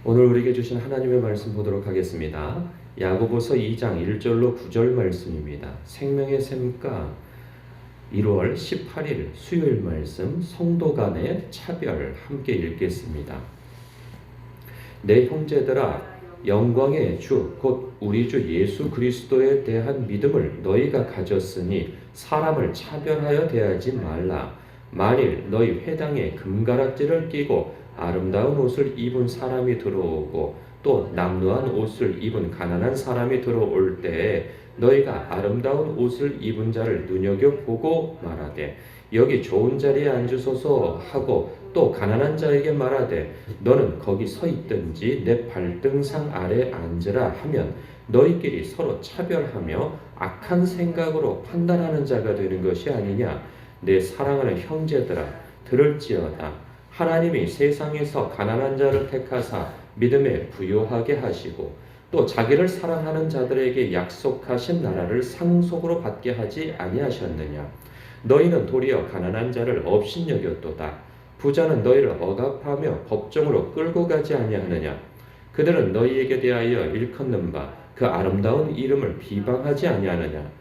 오늘 우리에게 주신 하나님의 말씀 보도록 하겠습니다. 야고보서 2장 1절로 9절 말씀입니다. 생명의 샘가 1월 18일 수요일 말씀 성도 간의 차별 함께 읽겠습니다. 내 형제들아, 영광의 주 곧 우리 주 예수 그리스도에 대한 믿음을 너희가 가졌으니 사람을 차별하여 대하지 말라. 만일 너희 회당에 금가락지를 끼고 아름다운 옷을 입은 사람이 들어오고 또 남루한 옷을 입은 가난한 사람이 들어올 때에 너희가 아름다운 옷을 입은 자를 눈여겨보고 말하되 여기 좋은 자리에 앉으소서 하고 또 가난한 자에게 말하되 너는 거기 서 있든지 내 발등상 아래 앉으라 하면 너희끼리 서로 차별하며 악한 생각으로 판단하는 자가 되는 것이 아니냐. 내 사랑하는 형제들아, 들을지어다. 하나님이 세상에서 가난한 자를 택하사 믿음에 부요하게 하시고 또 자기를 사랑하는 자들에게 약속하신 나라를 상속으로 받게 하지 아니하셨느냐. 너희는 도리어 가난한 자를 업신여겼도다. 부자는 너희를 억압하며 법정으로 끌고 가지 아니하느냐. 그들은 너희에게 대하여 일컫는 바 그 아름다운 이름을 비방하지 아니하느냐.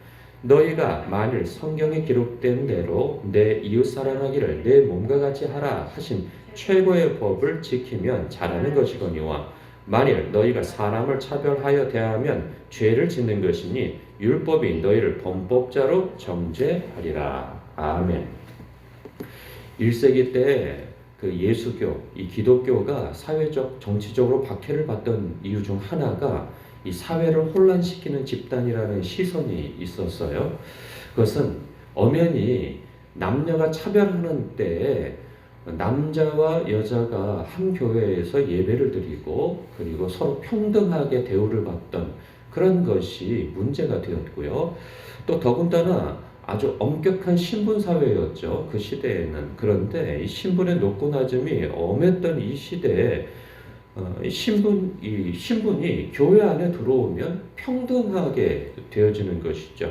너희가 만일 성경에 기록된 대로 내 이웃 사랑하기를 내 몸과 같이 하라 하신 최고의 법을 지키면 잘하는 것이거니와 만일 너희가 사람을 차별하여 대하면 죄를 짓는 것이니 율법이 너희를 범법자로 정죄하리라. 아멘. 1세기 때 그 예수교, 이 기독교가 사회적, 정치적으로 박해를 받던 이유 중 하나가 이 사회를 혼란시키는 집단이라는 시선이 있었어요. 그것은 엄연히 남녀가 차별하는 때에 남자와 여자가 한 교회에서 예배를 드리고 그리고 서로 평등하게 대우를 받던 그런 것이 문제가 되었고요. 또 더군다나 아주 엄격한 신분 사회였죠. 그 시대에는. 그런데 이 신분의 높고낮음이 엄했던 이 시대에 신분이 교회 안에 들어오면 평등하게 되어지는 것이죠.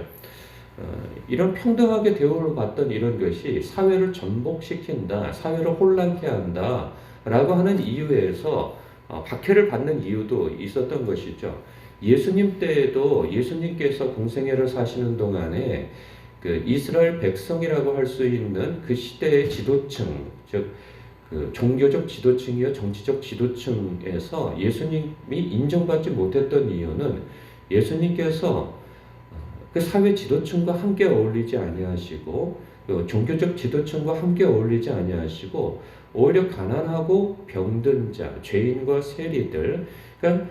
이런 평등하게 대우를 받던 이런 것이 사회를 전복시킨다, 사회를 혼란케 한다 라고 하는 이유에서 박해를 받는 이유도 있었던 것이죠. 예수님 때에도 예수님께서 공생애를 사시는 동안에 그 이스라엘 백성이라고 할 수 있는 그 시대의 지도층, 즉 그 종교적 지도층이요 정치적 지도층에서 예수님이 인정받지 못했던 이유는 예수님께서 그 사회 지도층과 함께 어울리지 아니하시고 종교적 지도층과 함께 어울리지 아니하시고 오히려 가난하고 병든 자, 죄인과 세리들, 그러니까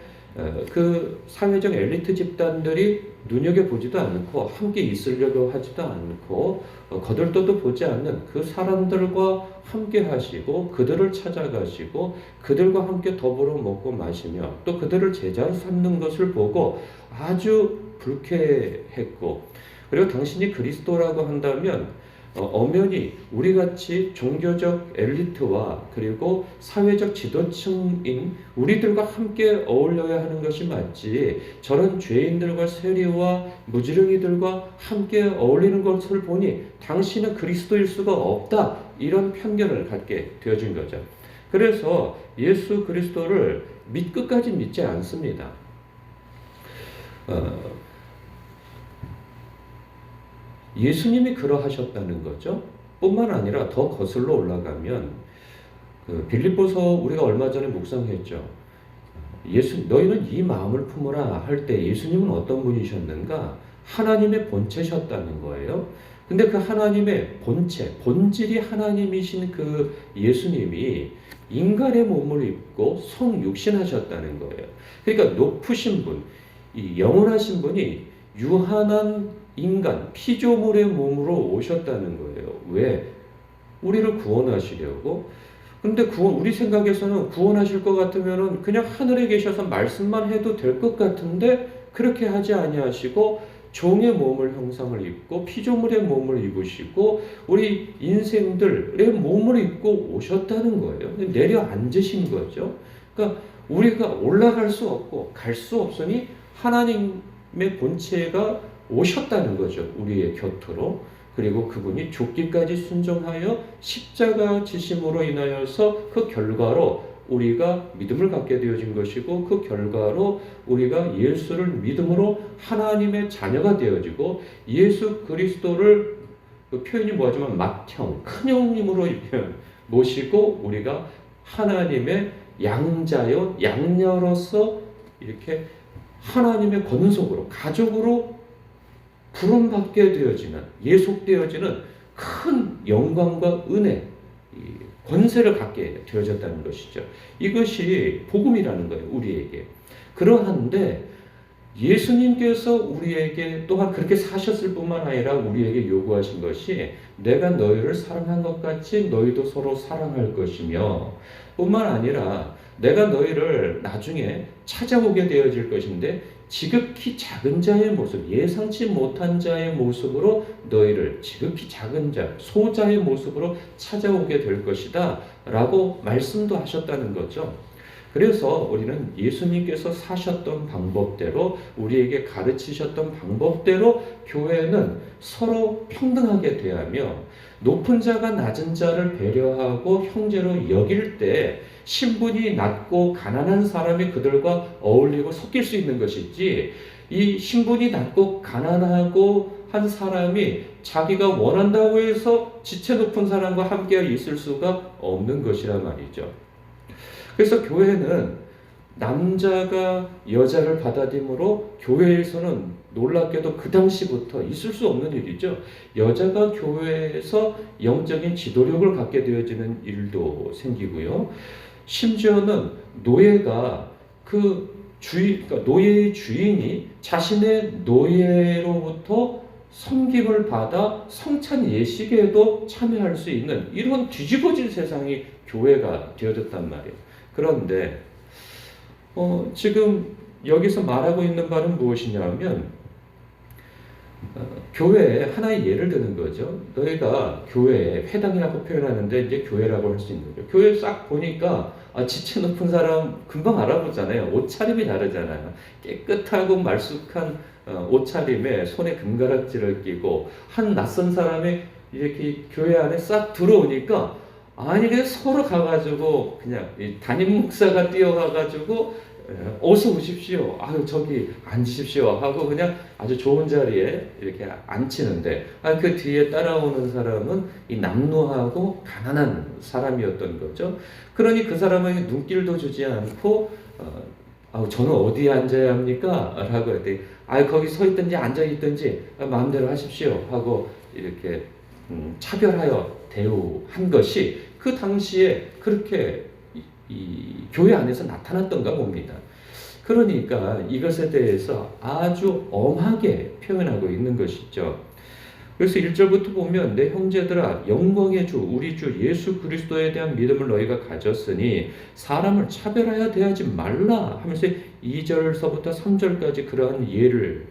그 사회적 엘리트 집단들이 눈여겨보지도 않고 함께 있으려고 하지도 않고 거들떠도 보지 않는 그 사람들과 함께 하시고 그들을 찾아가시고 그들과 함께 더불어 먹고 마시며 또 그들을 제자로 삼는 것을 보고 아주 불쾌했고, 그리고 당신이 그리스도라고 한다면 엄연히 우리같이 종교적 엘리트와 그리고 사회적 지도층인 우리들과 함께 어울려야 하는 것이 맞지, 저런 죄인들과 세리와 무지렁이들과 함께 어울리는 것을 보니 당신은 그리스도일 수가 없다, 이런 편견을 갖게 되어진 거죠. 그래서 예수 그리스도를 끝까지 믿지 않습니다. 예수님이 그러하셨다는 거죠. 뿐만 아니라 더 거슬러 올라가면 그 빌립보서 우리가 얼마 전에 묵상했죠. 너희는 이 마음을 품으라 할 때 예수님은 어떤 분이셨는가? 하나님의 본체셨다는 거예요. 근데 그 하나님의 본체, 본질이 하나님이신 그 예수님이 인간의 몸을 입고 성육신하셨다는 거예요. 그러니까 높으신 분, 이 영원하신 분이 유한한 인간, 피조물의 몸으로 오셨다는 거예요. 왜? 우리를 구원하시려고. 근데 우리 생각에서는 구원하실 것 같으면은 그냥 하늘에 계셔서 말씀만 해도 될 것 같은데 그렇게 하지 아니하시고 종의 몸을 형상을 입고 피조물의 몸을 입으시고 우리 인생들의 몸을 입고 오셨다는 거예요. 내려 앉으신 거죠. 그러니까 우리가 올라갈 수 없고 갈 수 없으니 하나님의 본체가 오셨다는 거죠. 우리의 곁으로. 그리고 그분이 죽기까지 순종하여 십자가 지심으로 인하여서 그 결과로 우리가 믿음을 갖게 되어진 것이고 그 결과로 우리가 예수를 믿음으로 하나님의 자녀가 되어지고 예수 그리스도를 그 표현이 뭐하지만 맏형, 큰형님으로 모시고 우리가 하나님의 양자요 양녀로서 이렇게 하나님의 권속으로 가족으로 부름받게 되어지는 예속되어지는 큰 영광과 은혜 권세를 갖게 되어졌다는 것이죠. 이것이 복음이라는 거예요. 우리에게. 그러한데 예수님께서 우리에게 또한 그렇게 사셨을 뿐만 아니라 우리에게 요구하신 것이 내가 너희를 사랑한 것 같이 너희도 서로 사랑할 것이며 뿐만 아니라 내가 너희를 나중에 찾아오게 되어질 것인데 지극히 작은 자의 모습, 예상치 못한 자의 모습으로 너희를 지극히 작은 자, 소자의 모습으로 찾아오게 될 것이다 라고 말씀도 하셨다는 거죠. 그래서 우리는 예수님께서 사셨던 방법대로 우리에게 가르치셨던 방법대로 교회는 서로 평등하게 대하며 높은 자가 낮은 자를 배려하고 형제로 여길 때 신분이 낮고 가난한 사람이 그들과 어울리고 섞일 수 있는 것이지 이 신분이 낮고 가난하고 한 사람이 자기가 원한다고 해서 지체 높은 사람과 함께 있을 수가 없는 것이란 말이죠. 그래서 교회는 남자가 여자를 받아들임으로 교회에서는 놀랍게도 그 당시부터 있을 수 없는 일이죠. 여자가 교회에서 영적인 지도력을 갖게 되어지는 일도 생기고요. 심지어는 노예가 그러니까 노예의 주인이 자신의 노예로부터 섬김을 받아 성찬 예식에도 참여할 수 있는 이런 뒤집어진 세상이 교회가 되어졌단 말이에요. 그런데 지금 여기서 말하고 있는 바는 무엇이냐면 교회에 하나의 예를 드는 거죠. 너희가 교회에 회당이라고 표현하는데 이제 교회라고 할 수 있는 거죠. 교회 싹 보니까 지체 높은 사람 금방 알아보잖아요. 옷차림이 다르잖아요. 깨끗하고 말쑥한 옷차림에 손에 금가락지를 끼고 한 낯선 사람이 이렇게 교회 안에 싹 들어오니까 아니 그냥 서로 가가지고 그냥 담임 목사가 뛰어가가지고 어서 오십시오. 아유 저기 앉으십시오 하고 그냥 아주 좋은 자리에 이렇게 앉히는데 그 뒤에 따라오는 사람은 이 남루하고 가난한 사람이었던 거죠. 그러니 그 사람에게 눈길도 주지 않고 저는 어디에 앉아야 합니까? 라고 했더니 거기 서 있든지 앉아 있든지 마음대로 하십시오 하고 이렇게 차별하여 대우한 것이 그 당시에 그렇게 이 교회 안에서 나타났던가 봅니다. 그러니까 이것에 대해서 아주 엄하게 표현하고 있는 것이죠. 그래서 1절부터 보면 내 형제들아 영광의 주 우리 주 예수 그리스도에 대한 믿음을 너희가 가졌으니 사람을 차별하여 대하지 말라 하면서 2절서부터 3절까지 그러한 예를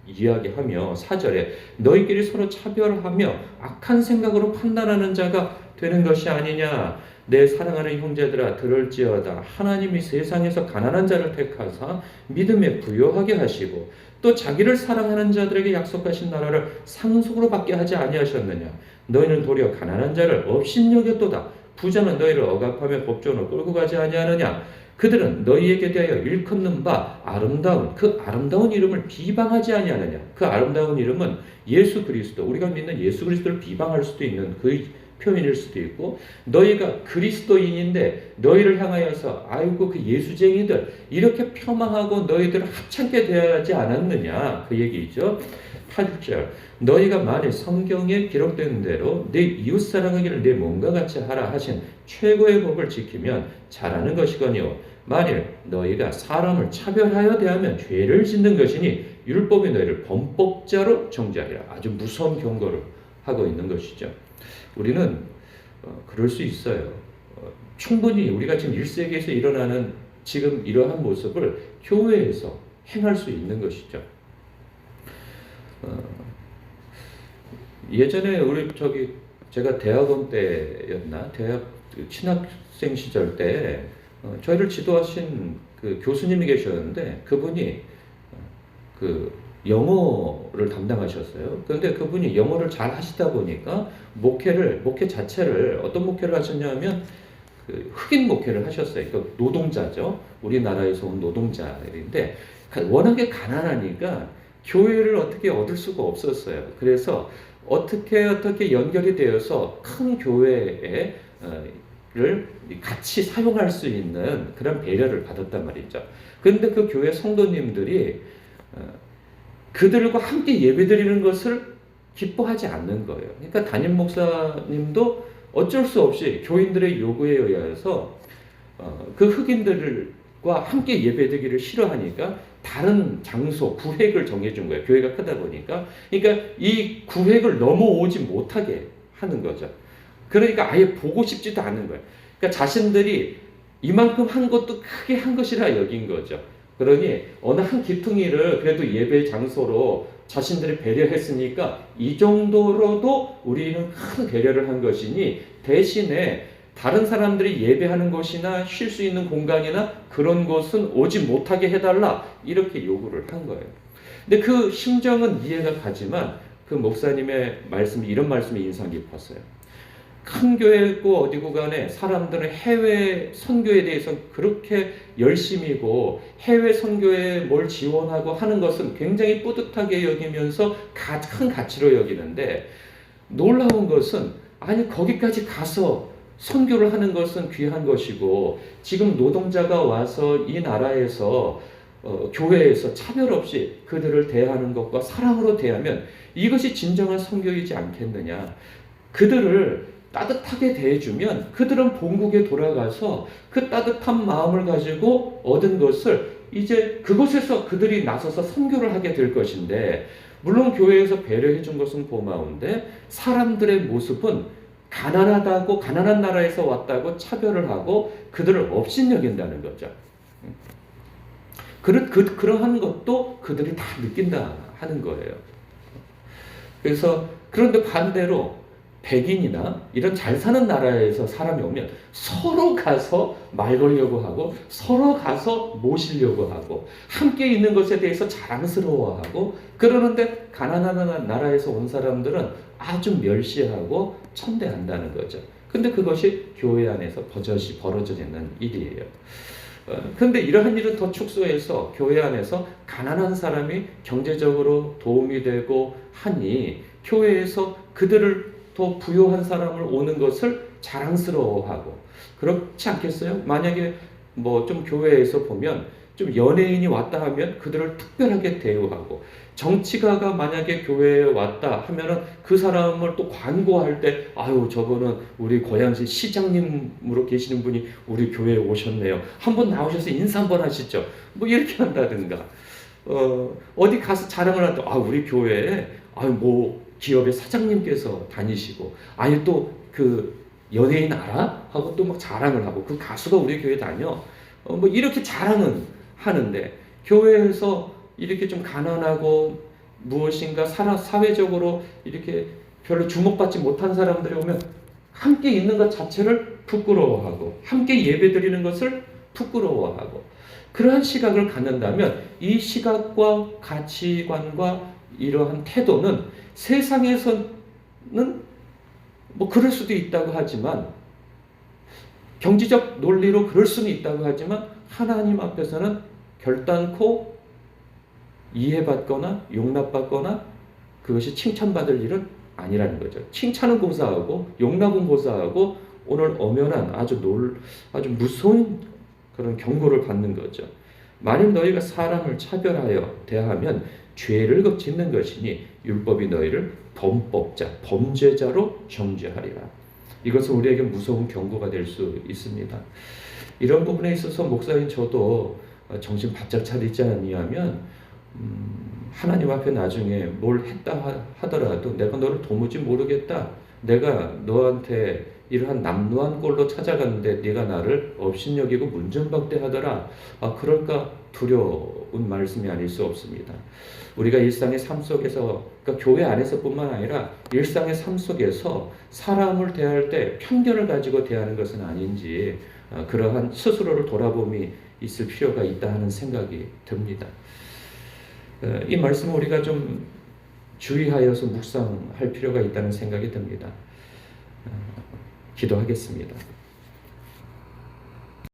이야기하며 4절에 너희끼리 서로 차별하며 악한 생각으로 판단하는 자가 되는 것이 아니냐. 내 사랑하는 형제들아 들을지어다. 하나님이 세상에서 가난한 자를 택하사 믿음에 부요하게 하시고 또 자기를 사랑하는 자들에게 약속하신 나라를 상속으로 받게 하지 아니하셨느냐. 너희는 도리어 가난한 자를 업신여겼도다. 부자는 너희를 억압하며 법정으로 끌고 가지 아니하느냐. 그들은 너희에게 대하여 일컫는 바 아름다운 그 아름다운 이름을 비방하지 아니하느냐. 그 아름다운 이름은 예수 그리스도, 우리가 믿는 예수 그리스도를 비방할 수도 있는 그 표현일 수도 있고, 너희가 그리스도인인데 너희를 향하여서 아이고 그 예수쟁이들 이렇게 폄하하고 너희들을 하찮게 대하지 않았느냐 그 얘기죠. 8절 너희가 만일 성경에 기록된 대로 내 이웃 사랑하기를 내 몸과 같이 하라 하신 최고의 법을 지키면 잘하는 것이거니와 만일 너희가 사람을 차별하여 대하면 죄를 짓는 것이니 율법이 너희를 범법자로 정죄하리라. 아주 무서운 경고를 하고 있는 것이죠. 우리는 그럴 수 있어요. 충분히 우리가 지금 1세기에서 일어나는 지금 이러한 모습을 교회에서 행할 수 있는 것이죠. 예전에 제가 대학원 때였나 대학 신학생 시절 때 저희를 지도하신 그 교수님이 계셨는데 그분이 영어를 담당하셨어요. 그런데 그분이 영어를 잘 하시다 보니까 목회 자체를 어떤 목회를 하셨냐면 그 흑인 목회를 하셨어요. 그 노동자죠. 우리나라에서 온 노동자인데 워낙에 가난하니까 교회를 어떻게 얻을 수가 없었어요. 그래서 어떻게 연결이 되어서 큰 교회를 같이 사용할 수 있는 그런 배려를 받았단 말이죠. 그런데 그 교회 성도님들이 그들과 함께 예배드리는 것을 기뻐하지 않는 거예요. 그러니까 담임 목사님도 어쩔 수 없이 교인들의 요구에 의해서 그 흑인들과 함께 예배드리기를 싫어하니까 다른 장소, 구획을 정해준 거예요. 교회가 크다 보니까. 그러니까 이 구획을 넘어오지 못하게 하는 거죠. 그러니까 아예 보고 싶지도 않은 거예요. 그러니까 자신들이 이만큼 한 것도 크게 한 것이라 여긴 거죠. 그러니 어느 한 기퉁이를 그래도 예배 장소로 자신들이 배려했으니까 이 정도로도 우리는 큰 배려를 한 것이니 대신에 다른 사람들이 예배하는 곳이나 쉴 수 있는 공간이나 그런 곳은 오지 못하게 해달라 이렇게 요구를 한 거예요. 근데 그 심정은 이해가 가지만 그 목사님의 말씀이 이런 말씀이 인상 깊었어요. 큰 교회고 어디고 간에 사람들은 해외 선교에 대해서 그렇게 열심이고 해외 선교에 뭘 지원하고 하는 것은 굉장히 뿌듯하게 여기면서 큰 가치로 여기는데 놀라운 것은 아니 거기까지 가서 선교를 하는 것은 귀한 것이고 지금 노동자가 와서 이 나라에서 교회에서 차별 없이 그들을 대하는 것과 사랑으로 대하면 이것이 진정한 선교이지 않겠느냐. 그들을 따뜻하게 대해주면 그들은 본국에 돌아가서 그 따뜻한 마음을 가지고 얻은 것을 이제 그곳에서 그들이 나서서 선교를 하게 될 것인데 물론 교회에서 배려해 준 것은 고마운데 사람들의 모습은 가난하다고 가난한 나라에서 왔다고 차별을 하고 그들을 업신여긴다는 거죠. 그러한 것도 그들이 다 느낀다 하는 거예요. 그래서 그런데 반대로 백인이나 이런 잘 사는 나라에서 사람이 오면 서로 가서 말 걸려고 하고 서로 가서 모시려고 하고 함께 있는 것에 대해서 자랑스러워하고 그러는데 가난한 나라에서 온 사람들은 아주 멸시하고 천대한다는 거죠. 근데 그것이 교회 안에서 버젓이 벌어지는 일이에요. 그런데 이러한 일은 더 축소해서 교회 안에서 가난한 사람이 경제적으로 도움이 되고 하니 교회에서 그들을 더 부유한 사람을 오는 것을 자랑스러워하고 그렇지 않겠어요? 만약에 뭐 좀 교회에서 보면 좀 연예인이 왔다 하면 그들을 특별하게 대우하고 정치가가 만약에 교회에 왔다 하면은 그 사람을 또 광고할 때 아유 저거는 우리 고양시 시장님으로 계시는 분이 우리 교회에 오셨네요. 한번 나오셔서 인사 한번 하시죠. 뭐 이렇게 한다든가 어디 가서 자랑을 한다. 아 우리 교회에 아유 뭐 기업의 사장님께서 다니시고 아니 또 그 연예인 알아? 하고 또 막 자랑을 하고 그 가수가 우리 교회 다녀 뭐 이렇게 자랑은 하는데 교회에서 이렇게 좀 가난하고 무엇인가 사회적으로 이렇게 별로 주목받지 못한 사람들이 오면 함께 있는 것 자체를 부끄러워하고 함께 예배드리는 것을 부끄러워하고 그러한 시각을 갖는다면 이 시각과 가치관과 이러한 태도는 세상에서는 뭐 그럴 수도 있다고 하지만 경제적 논리로 그럴 수는 있다고 하지만 하나님 앞에서는 결단코 이해받거나 용납받거나 그것이 칭찬받을 일은 아니라는 거죠. 칭찬은 고사하고 용납은 고사하고 오늘 엄연한 아주 무서운 그런 경고를 받는 거죠. 만일 너희가 사람을 차별하여 대하면 죄를 짓는 것이니 율법이 너희를 범법자, 범죄자로 정죄하리라. 이것은 우리에게 무서운 경고가 될 수 있습니다. 이런 부분에 있어서 목사인 저도 정신 바짝 차리지 아니하면 하나님 앞에 나중에 뭘 했다 하더라도 내가 너를 도무지 모르겠다. 내가 너한테 이러한 남루한 꼴로 찾아갔는데 네가 나를 업신여기고 문전박대하더라. 그럴까 두려운 말씀이 아닐 수 없습니다. 우리가 일상의 삶 속에서 그러니까 교회 안에서뿐만 아니라 일상의 삶 속에서 사람을 대할 때 편견을 가지고 대하는 것은 아닌지 그러한 스스로를 돌아봄이 있을 필요가 있다 하는 생각이 듭니다. 이 말씀을 우리가 좀 주의하여서 묵상할 필요가 있다는 생각이 듭니다. 기도하겠습니다.